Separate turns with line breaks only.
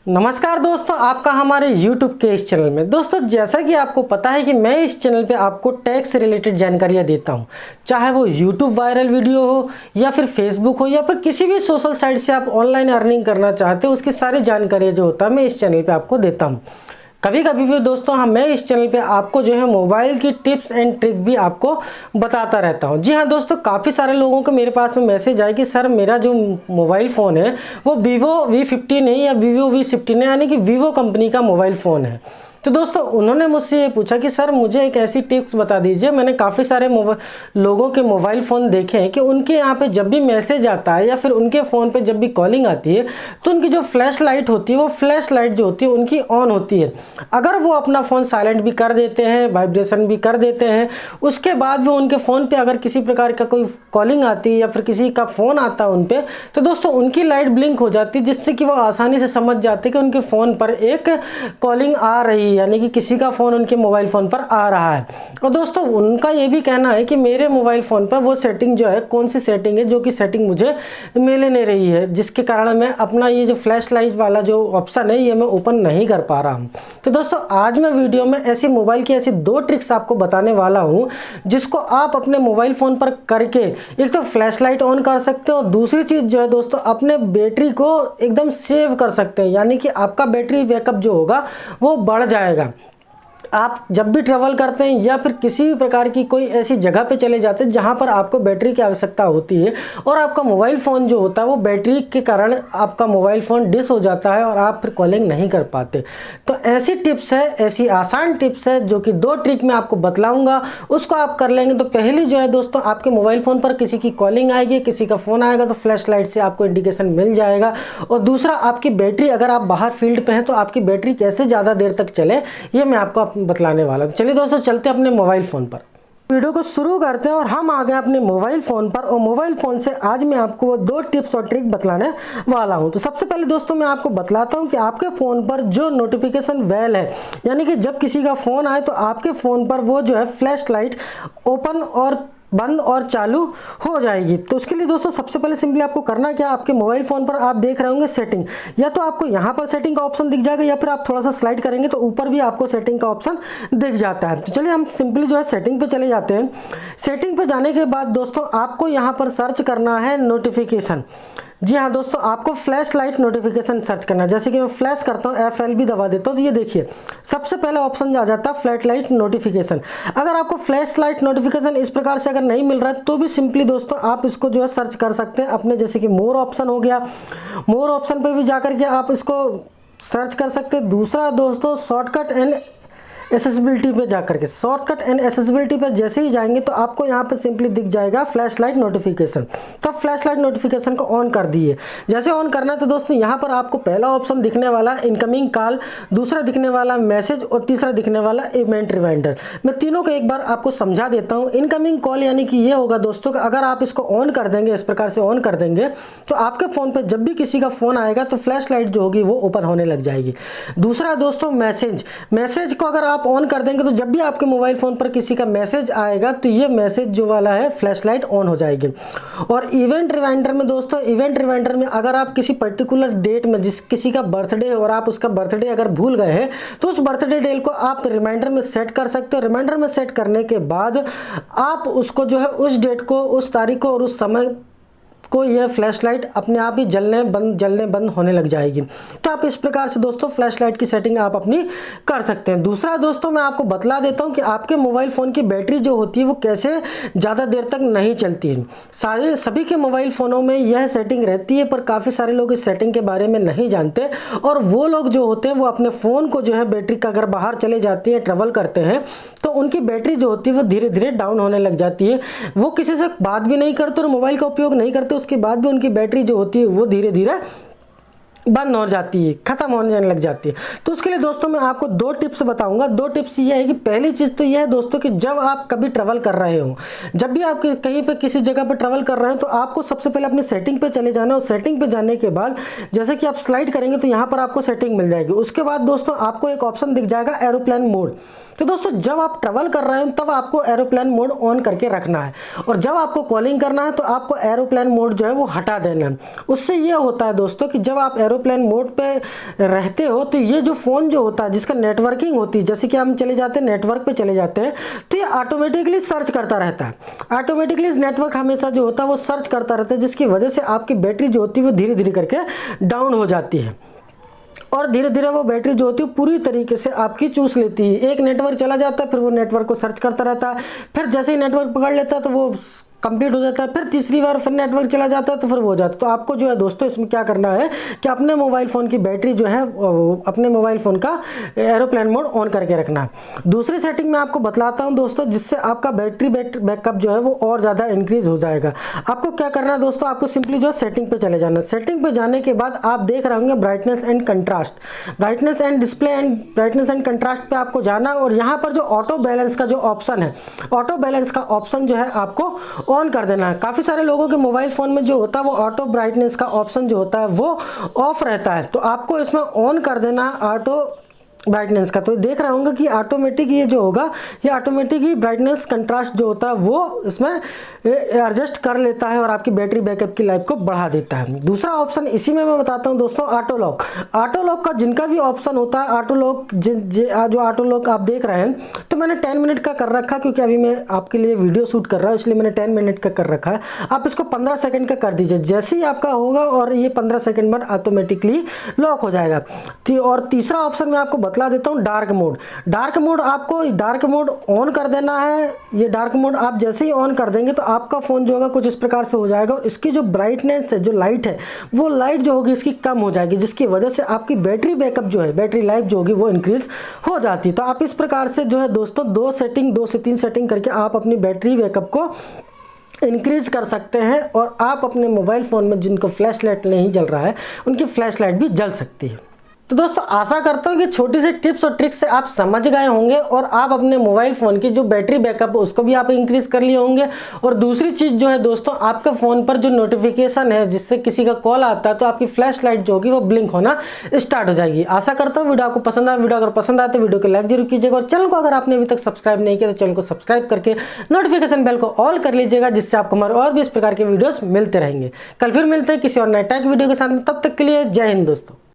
नमस्कार दोस्तों, आपका हमारे YouTube के इस चैनल में। दोस्तों, जैसा कि आपको पता है कि मैं इस चैनल पे आपको टैक्स से रिलेटेड जानकारियाँ देता हूँ, चाहे वो YouTube वायरल वीडियो हो या फिर Facebook हो या फिर किसी भी सोशल साइट से आप ऑनलाइन अर्निंग करना चाहते हो, उसकी सारी जानकारियाँ जो होता है मैं इस चैनल पर आपको देता हूँ। कभी कभी भी दोस्तों मैं इस चैनल पे आपको जो है मोबाइल की टिप्स एंड ट्रिक भी आपको बताता रहता हूँ। जी हाँ दोस्तों, काफ़ी सारे लोगों को मेरे पास में मैसेज आए कि सर मेरा जो मोबाइल फ़ोन है वो Vivo V15 है या Vivo V16 है, यानी कि Vivo कंपनी का मोबाइल फ़ोन है। तो दोस्तों उन्होंने मुझसे ये पूछा कि सर मुझे एक ऐसी टिप्स बता दीजिए। मैंने काफ़ी सारे लोगों के मोबाइल फ़ोन देखे हैं कि उनके यहाँ पे जब भी मैसेज आता है या फिर उनके फ़ोन पे जब भी कॉलिंग आती है तो उनकी जो फ्लैश लाइट होती है वो फ्लैश लाइट जो होती है उनकी ऑन होती है। अगर वो अपना फ़ोन साइलेंट भी कर देते हैं, वाइब्रेशन भी कर देते हैं, उसके बाद भी उनके फ़ोन पर अगर किसी प्रकार का कोई कॉलिंग आती है या फिर किसी का फ़ोन आता है उन पर, तो दोस्तों उनकी लाइट ब्लिंक हो जाती है, जिससे कि वो आसानी से समझ जाते हैं कि उनके फ़ोन पर एक कॉलिंग आ रही है, यानी कि किसी का फ़ोन उनके मोबाइल फ़ोन पर आ रहा है। और दोस्तों उनका ये भी कहना है कि मेरे मोबाइल फ़ोन पर वो सेटिंग जो है, कौन सी सेटिंग है जो कि सेटिंग मुझे मिल नहीं रही है, जिसके कारण मैं अपना ये जो फ्लैश लाइट वाला जो ऑप्शन है ये मैं ओपन नहीं कर पा रहा हूँ। तो दोस्तों आज मैं वीडियो में ऐसी मोबाइल की ऐसी दो ट्रिक्स आपको बताने वाला हूँ जिसको आप अपने मोबाइल फ़ोन पर करके एक तो फ्लैश लाइट ऑन कर सकते हो और दूसरी चीज़ जो है दोस्तों अपने बैटरी को एकदम सेव कर सकते हैं, यानी कि आपका बैटरी बैकअप जो होगा वो बढ़ जाएगा। आप जब भी ट्रैवल करते हैं या फिर किसी भी प्रकार की कोई ऐसी जगह पे चले जाते हैं जहां पर आपको बैटरी की आवश्यकता होती है और आपका मोबाइल फ़ोन जो होता है वो बैटरी के कारण आपका मोबाइल फ़ोन डिस हो जाता है और आप फिर कॉलिंग नहीं कर पाते, तो ऐसी टिप्स है, ऐसी आसान टिप्स है जो कि दो ट्रिक मैं आपको बतलाऊँगा, उसको आप कर लेंगे तो पहली जो है दोस्तों आपके मोबाइल फ़ोन पर किसी की कॉलिंग आएगी, किसी का फ़ोन आएगा तो फ्लैश लाइट से आपको इंडिकेशन मिल जाएगा। और दूसरा, आपकी बैटरी, अगर आप बाहर फील्ड पे हैं तो आपकी बैटरी कैसे ज़्यादा देर तक चले ये मैं आपको बतलाने वाला हूं। चलिए दोस्तों चलते हैं अपने मोबाइल फ़ोन पर, वीडियो को शुरू करते हैं और हम आ गए अपने मोबाइल फ़ोन पर। और मोबाइल फ़ोन से आज मैं आपको दो टिप्स और ट्रिक बतलाने वाला हूं। तो सबसे पहले दोस्तों मैं आपको बतलाता हूं कि आपके फ़ोन पर जो नोटिफिकेशन बेल है, यानी कि जब किसी का फ़ोन आए तो आपके फ़ोन पर वो जो है फ्लैश लाइट ओपन और बंद और चालू हो जाएगी। तो उसके लिए दोस्तों सबसे पहले सिंपली आपको करना क्या, आपके मोबाइल फ़ोन पर आप देख रहे होंगे सेटिंग, या तो आपको यहाँ पर सेटिंग का ऑप्शन दिख जाएगा या फिर आप थोड़ा सा स्लाइड करेंगे तो ऊपर भी आपको सेटिंग का ऑप्शन दिख जाता है। तो चलिए हम सिंपली जो है सेटिंग पे चले जाते हैं। सेटिंग पे जाने के बाद दोस्तों आपको यहाँ पर सर्च करना है नोटिफिकेशन। जी हाँ दोस्तों, आपको फ्लैश लाइट नोटिफिकेशन सर्च करना है। जैसे कि मैं फ्लैश करता हूँ, FL भी दबा देता हूँ तो ये देखिए सबसे पहले ऑप्शन आ जाता है फ्लैश लाइट नोटिफिकेशन। अगर आपको फ्लैश लाइट नोटिफिकेशन इस प्रकार से अगर नहीं मिल रहा है तो भी सिंपली दोस्तों आप इसको जो है सर्च कर सकते हैं अपने, जैसे कि मोर ऑप्शन हो गया, मोर ऑप्शन पर भी जाकर के आप इसको सर्च कर सकते हैं। दूसरा दोस्तों शॉर्टकट एंड एसेसिबिलिटी पे जाकर के, शॉर्टकट एंड एसेसिबिलिटी पे जैसे ही जाएंगे तो आपको यहाँ पे सिंपली दिख जाएगा फ्लैश लाइट नोटिफिकेशन। तो फ्लैश लाइट नोटिफिकेशन को ऑन कर दिए। जैसे ऑन करना है तो दोस्तों यहाँ पर आपको पहला ऑप्शन दिखने वाला इनकमिंग कॉल, दूसरा दिखने वाला मैसेज और तीसरा दिखने वाला इवेंट रिमाइंडर। मैं तीनों को एक बार आपको समझा देता हूँ। इनकमिंग कॉल यानी कि ये होगा दोस्तों कि अगर आप इसको ऑन कर देंगे, इस प्रकार से ऑन कर देंगे तो आपके फ़ोन पर जब भी किसी का फ़ोन आएगा तो फ्लैश लाइट जो होगी वो ओपन होने लग जाएगी। दूसरा दोस्तों मैसेज, मैसेज को अगर आप ऑन कर देंगे तो जब भी आपके मोबाइल फ़ोन पर किसी का मैसेज आएगा तो ये मैसेज जो वाला है फ्लैश लाइट ऑन हो जाएगी। और इवेंट रिमाइंडर में दोस्तों, इवेंट रिमाइंडर में अगर आप किसी पर्टिकुलर डेट में किसी का बर्थडे और आप उसका बर्थडे अगर भूल गए हैं तो उस बर्थडे डेट को आप रिमाइंडर में सेट कर सकते हो। रिमाइंडर में सेट करने के बाद आप उसको जो है उस डेट को, उस तारीख को और उस समय को यह फ्लैश लाइट अपने आप ही जलने बंद होने लग जाएगी। तो आप इस प्रकार से दोस्तों फ्लैश लाइट की सेटिंग आप अपनी कर सकते हैं। दूसरा दोस्तों मैं आपको बतला देता हूं कि आपके मोबाइल फ़ोन की बैटरी जो होती है वो कैसे ज़्यादा देर तक नहीं चलती है। सभी के मोबाइल फ़ोनों में यह सेटिंग रहती है, पर काफ़ी सारे लोग इस सेटिंग के बारे में नहीं जानते और वो लोग जो होते हैं वो अपने फ़ोन को जो है बैटरी का अगर बाहर चले जाती है, ट्रेवल करते हैं तो उनकी बैटरी जो होती है वो धीरे धीरे डाउन होने लग जाती है। वो किसी से बात भी नहीं करते और मोबाइल का उपयोग नहीं करते, उसके बाद भी उनकी बैटरी जो होती है वो धीरे धीरे बंद हो जाती है, ख़त्म होने जाने लग जाती है। तो उसके लिए दोस्तों मैं आपको दो टिप्स बताऊंगा। दो टिप्स ये है कि पहली चीज़ तो ये है दोस्तों कि जब आप कभी ट्रैवल कर रहे हो, जब भी आप कहीं पे किसी जगह पे ट्रैवल कर रहे हैं तो आपको सबसे पहले अपनी सेटिंग पे चले जाना है। और सेटिंग पे जाने के बाद जैसे कि आप स्लाइड करेंगे तो यहाँ पर आपको सेटिंग मिल जाएगी। उसके बाद दोस्तों आपको एक ऑप्शन दिख जाएगा एरोप्लेन मोड। तो दोस्तों जब आप ट्रैवल कर रहे हो तब आपको एरोप्लेन मोड ऑन करके रखना है, और जब आपको कॉलिंग करना है तो आपको एरोप्लेन मोड जो है वो हटा देना है। उससे ये होता है दोस्तों कि जब आप एरोप्लेन मोड पे रहते हो तो ये जो फ़ोन जो होता है जिसका नेटवर्किंग होती है, जैसे कि हम चले जाते हैं नेटवर्क पे चले जाते हैं तो ये ऑटोमेटिकली सर्च करता रहता है। ऑटोमेटिकली नेटवर्क हमेशा जो होता है वो सर्च करता रहता है, जिसकी वजह से आपकी बैटरी जो होती है वो धीरे धीरे करके डाउन हो जाती है और धीरे धीरे वो बैटरी जो होती है पूरी तरीके से आपकी चूस लेती है। एक नेटवर्क चला जाता है, फिर वो नेटवर्क को सर्च करता रहता है, फिर जैसे ही नेटवर्क पकड़ लेता है तो वो कंप्लीट हो जाता है, फिर तीसरी बार फिर नेटवर्क चला जाता है तो फिर वो हो जाता है। तो आपको जो है दोस्तों इसमें क्या करना है कि अपने मोबाइल फ़ोन की बैटरी जो है अपने मोबाइल फ़ोन का एरोप्लेन मोड ऑन करके रखना है। दूसरी सेटिंग मैं आपको बतलाता हूं दोस्तों, जिससे आपका बैटरी बैकअप जो है वो और ज़्यादा इंक्रीज़ हो जाएगा। आपको क्या करना है दोस्तों, आपको सिंपली जो सेटिंग पर चले जाना है। सेटिंग पर जाने के बाद आप देख रहे होंगे brightness and contrast, brightness and display and brightness and contrast पर आपको जाना और यहाँ पर जो ऑटो बैलेंस का जो ऑप्शन है, ऑटो बैलेंस का ऑप्शन जो है आपको ऑन कर देना है। काफ़ी सारे लोगों के मोबाइल फ़ोन में जो होता है वो ऑटो ब्राइटनेस का ऑप्शन जो होता है वो ऑफ रहता है, तो आपको इसमें ऑन कर देना ऑटो ब्राइटनेस का। तो देख रहे होंगे कि ऑटोमेटिक ये जो होगा ये ऑटोमेटिक ही ब्राइटनेस कंट्रास्ट जो होता है वो इसमें एडजस्ट कर लेता है और आपकी बैटरी बैकअप की लाइफ को बढ़ा देता है। दूसरा ऑप्शन इसी में मैं बताता हूँ दोस्तों, ऑटो लॉक। ऑटो लॉक का जिनका भी ऑप्शन होता है, ऑटो लॉक जो ऑटो लॉक आप देख रहे हैं, तो मैंने 10 मिनट का कर रखा क्योंकि अभी मैं आपके लिए वीडियो शूट कर रहा हूँ, इसलिए मैंने 10 मिनट का कर रखा है। आप इसको 15 सेकंड का कर दीजिए, जैसे ही आपका होगा और ये 15 सेकंड बाद ऑटोमेटिकली लॉक हो जाएगा। और तीसरा ऑप्शन मैं आपको बतला देता हूँ, डार्क मोड। डार्क मोड आपको डार्क मोड ऑन कर देना है। ये डार्क मोड आप जैसे ही ऑन कर देंगे तो आपका फ़ोन जो होगा कुछ इस प्रकार से हो जाएगा और इसकी जो ब्राइटनेस है, जो लाइट है, वो लाइट जो होगी इसकी कम हो जाएगी, जिसकी वजह से आपकी बैटरी बैकअप जो है, बैटरी लाइफ जो होगी वो इंक्रीज हो जाती है। तो आप इस प्रकार से जो है दोस्तों 2 से 3 सेटिंग करके आप अपनी बैटरी बैकअप को इंक्रीज कर सकते हैं और आप अपने मोबाइल फ़ोन में जिनको फ्लैश लाइट नहीं जल रहा है उनकी फ्लैश लाइट भी जल सकती है। तो दोस्तों आशा करता हूँ कि छोटी सी टिप्स और ट्रिक्स से आप समझ गए होंगे और आप अपने मोबाइल फ़ोन की जो बैटरी बैकअप है उसको भी आप इंक्रीज कर लिए होंगे। और दूसरी चीज़ जो है दोस्तों, आपके फ़ोन पर जो नोटिफिकेशन है जिससे किसी का कॉल आता है तो आपकी फ्लैश लाइट जो होगी वो ब्लिंक होना स्टार्ट हो जाएगी। आशा करता हूँ वीडियो आपको पसंद आया। वीडियो अगर पसंद आए तो वीडियो को लाइक जरूर कीजिएगा और चैनल को अगर आपने अभी तक सब्सक्राइब नहीं किया तो चैनल को सब्सक्राइब करके नोटिफिकेशन बेल को ऑल कर लीजिएगा, जिससे आपको हमारे और भी इस प्रकार के वीडियोज़ मिलते रहेंगे। कल फिर मिलते हैं किसी और नए टेक वीडियो के साथ में, तब तक के लिए जय हिंद दोस्तों।